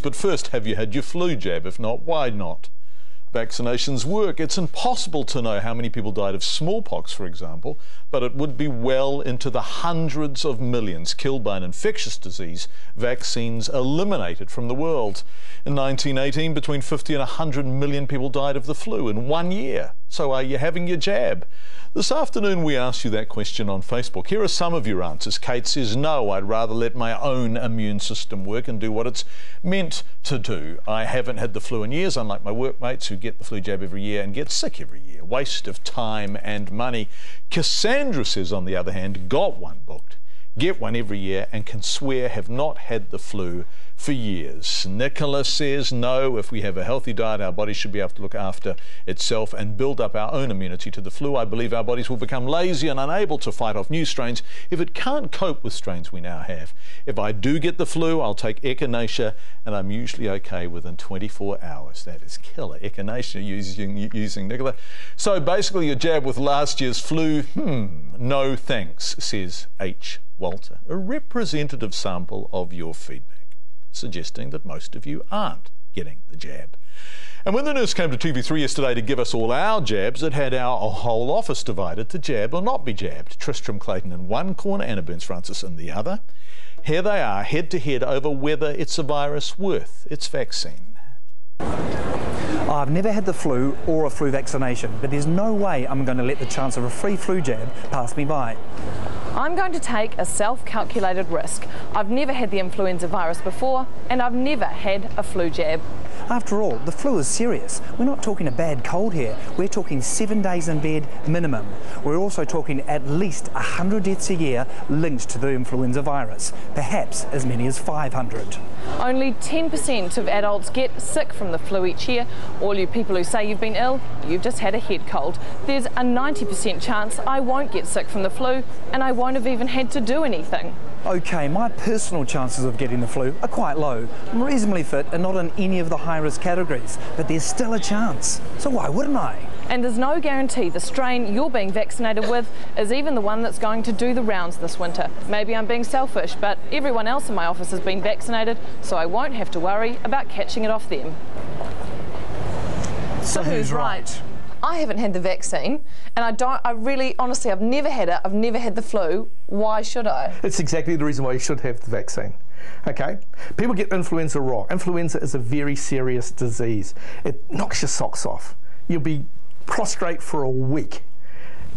But first, have you had your flu jab? If not, why not? Vaccinations work. It's impossible to know how many people died of smallpox, for example, but it would be well into the hundreds of millions killed by an infectious disease vaccines eliminated from the world. In 1918, between 50 and 100 million people died of the flu in 1 year. So are you having your jab? This afternoon we asked you that question on Facebook. Here are some of your answers. Kate says, no, I'd rather let my own immune system work and do what it's meant to do. I haven't had the flu in years, unlike my workmates who get the flu jab every year and get sick every year. Waste of time and money. Cassandra says, on the other hand, got one booked, get one every year and can swear have not had the flu for years. Nicola says, no, if we have a healthy diet, our body should be able to look after itself and build up our own immunity to the flu. I believe our bodies will become lazy and unable to fight off new strains if it can't cope with strains we now have. If I do get the flu, I'll take echinacea and I'm usually okay within 24 hours. That is killer. Echinacea using Nicola. So basically your jab with last year's flu, no thanks, says H. Walter, a representative sample of your feedback, suggesting that most of you aren't getting the jab. And when the nurse came to TV3 yesterday to give us all our jabs, it had our whole office divided to jab or not be jabbed. Tristram Clayton in one corner, Anna Burns-Francis in the other. Here they are, head to head over whether it's a virus worth its vaccine. I've never had the flu or a flu vaccination, but there's no way I'm going to let the chance of a free flu jab pass me by. I'm going to take a self-calculated risk. I've never had the influenza virus before, and I've never had a flu jab. After all, the flu is serious. We're not talking a bad cold here. We're talking 7 days in bed minimum. We're also talking at least 100 deaths a year linked to the influenza virus, perhaps as many as 500. Only 10% of adults get sick from the flu each year. All you people who say you've been ill, you've just had a head cold. There's a 90% chance I won't get sick from the flu, and I won't have even had to do anything. OK, my personal chances of getting the flu are quite low. I'm reasonably fit and not in any of the high-risk categories, but there's still a chance. So why wouldn't I? And there's no guarantee the strain you're being vaccinated with is even the one that's going to do the rounds this winter. Maybe I'm being selfish, but everyone else in my office has been vaccinated, so I won't have to worry about catching it off them. So who's right? I haven't had the vaccine, and honestly, I've never had it. I've never had the flu. Why should I? It's exactly the reason why you should have the vaccine. Okay? People get influenza wrong. Influenza is a very serious disease. It knocks your socks off. You'll be prostrate for a week.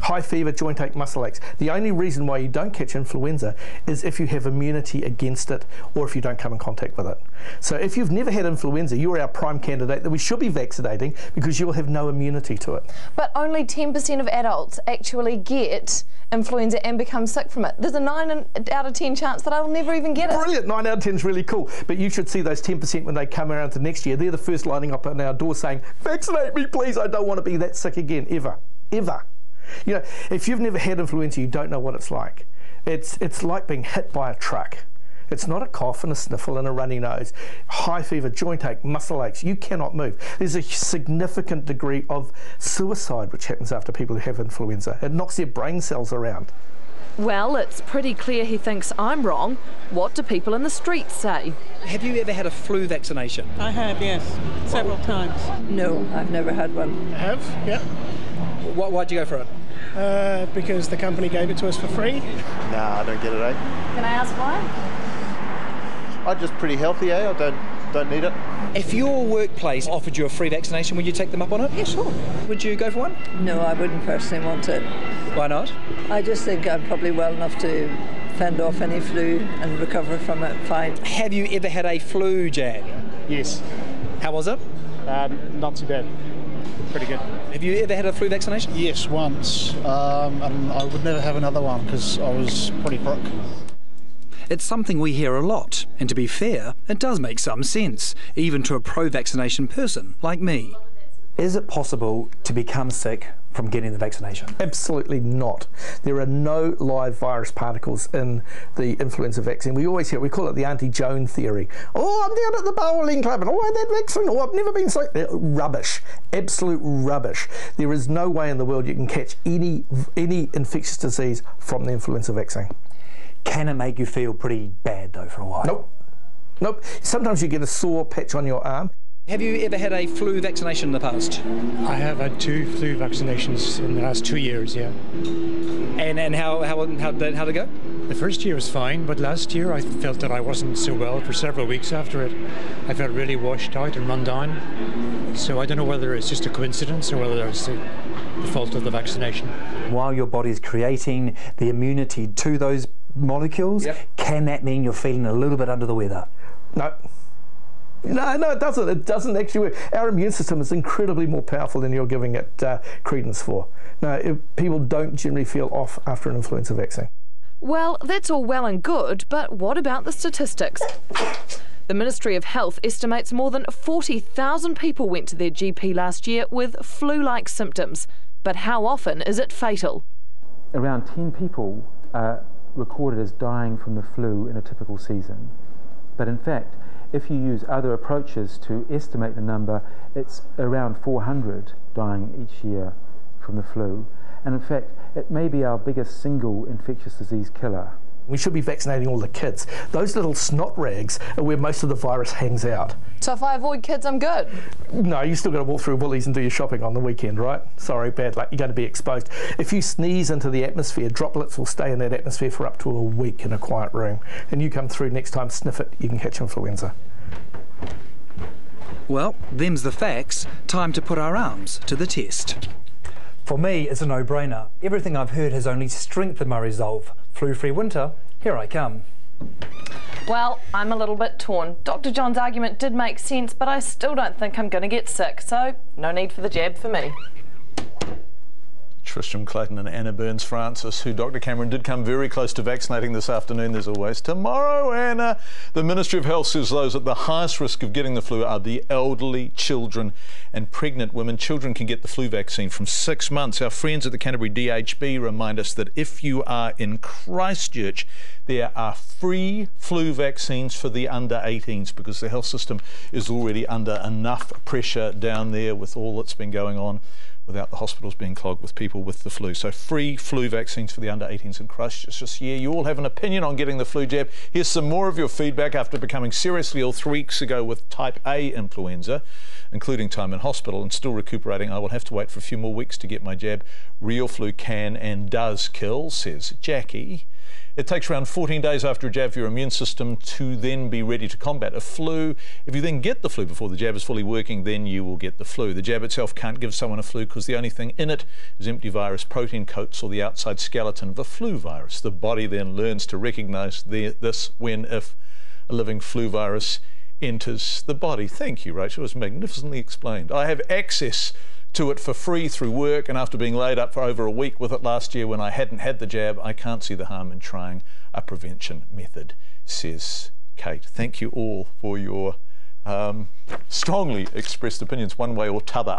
High fever, joint ache, muscle aches. The only reason why you don't catch influenza is if you have immunity against it or if you don't come in contact with it. So if you've never had influenza, you're our prime candidate that we should be vaccinating because you'll have no immunity to it. But only 10% of adults actually get influenza and become sick from it. There's a 9 out of 10 chance that I'll never even get it. Brilliant, 9 out of 10 is really cool. But you should see those 10% when they come around to next year. They're the first lining up at our door saying, vaccinate me please, I don't want to be that sick again, ever, ever. You know, if you've never had influenza, you don't know what it's like. It's like being hit by a truck. It's not a cough and a sniffle and a runny nose. High fever, joint ache, muscle aches. You cannot move. There's a significant degree of suicide which happens after people who have influenza. It knocks their brain cells around. Well, it's pretty clear he thinks I'm wrong. What do people in the streets say? Have you ever had a flu vaccination? I have, yes, several times. No, I've never had one. I have, yeah. Why'd you go for it? Because the company gave it to us for free. Nah, I don't get it, eh? Can I ask why? I'm just pretty healthy, eh? I don't need it. If your workplace offered you a free vaccination, would you take them up on it? Yeah, sure. Would you go for one? No, I wouldn't personally want it. Why not? I just think I'm probably well enough to fend off any flu and recover from it fine. Have you ever had a flu jab? Yes. How was it? Not too bad. Pretty good. Have you ever had a flu vaccination? Yes, once. And I would never have another one because I was pretty broke. It's something we hear a lot, and to be fair, it does make some sense, even to a pro-vaccination person like me. Is it possible to become sick from getting the vaccination? Absolutely not. There are no live virus particles in the influenza vaccine. We always hear, we call it the Auntie Joan theory. Oh, I'm down at the bowling club and I had that vaccine. Oh, I've never been sick. Rubbish. Absolute rubbish. There is no way in the world you can catch any infectious disease from the influenza vaccine. Can it make you feel pretty bad though for a while? Nope. Nope. Sometimes you get a sore patch on your arm. Have you ever had a flu vaccination in the past? I have had 2 flu vaccinations in the last 2 years, yeah. And how'd it go? The first year was fine, but last year I felt that I wasn't so well for several weeks after it. I felt really washed out and run down. So I don't know whether it's just a coincidence or whether it's the fault of the vaccination. While your body's creating the immunity to those molecules, can that mean you're feeling a little bit under the weather? No. No, it doesn't. It doesn't actually work. Our immune system is incredibly more powerful than you're giving it credence for. No, people don't generally feel off after an influenza vaccine. Well, that's all well and good, but what about the statistics? The Ministry of Health estimates more than 40,000 people went to their GP last year with flu-like symptoms. But how often is it fatal? Around 10 people are recorded as dying from the flu in a typical season. But in fact, if you use other approaches to estimate the number, it's around 400 dying each year from the flu. And in fact, it may be our biggest single infectious disease killer. We should be vaccinating all the kids. Those little snot rags are where most of the virus hangs out. So if I avoid kids, I'm good? No, you still got to walk through Woolies and do your shopping on the weekend, right? Sorry, bad luck, you're going to be exposed. If you sneeze into the atmosphere, droplets will stay in that atmosphere for up to a week in a quiet room. And you come through next time, sniff it, you can catch influenza. Well, them's the facts. Time to put our arms to the test. For me, it's a no-brainer. Everything I've heard has only strengthened my resolve. Flu-free winter, here I come. Well, I'm a little bit torn. Dr. John's argument did make sense, but I still don't think I'm going to get sick, so no need for the jab for me. Tristram Clayton and Anna Burns-Francis, who Dr. Cameron did come very close to vaccinating this afternoon. There's always tomorrow, Anna. The Ministry of Health says those at the highest risk of getting the flu are the elderly, children and pregnant women. Children can get the flu vaccine from 6 months. Our friends at the Canterbury DHB remind us that if you are in Christchurch, there are free flu vaccines for the under 18s because the health system is already under enough pressure down there with all that's been going on, without the hospitals being clogged with people with the flu. So free flu vaccines for the under 18s in Christchurch this year. You all have an opinion on getting the flu jab. Here's some more of your feedback after becoming seriously ill 3 weeks ago with type A influenza, including time in hospital, and still recuperating. I will have to wait for a few more weeks to get my jab. Real flu can and does kill, says Jackie. It takes around 14 days after a jab for your immune system to then be ready to combat a flu. If you then get the flu before the jab is fully working, then you will get the flu. The jab itself can't give someone a flu because the only thing in it is empty virus protein coats or the outside skeleton of a flu virus. The body then learns to recognise this when, if a living flu virus enters the body. Thank you, Rachel. It was magnificently explained. I have access to it for free through work, and after being laid up for over a week with it last year when I hadn't had the jab, I can't see the harm in trying a prevention method, says Kate. Thank you all for your strongly expressed opinions one way or t'other.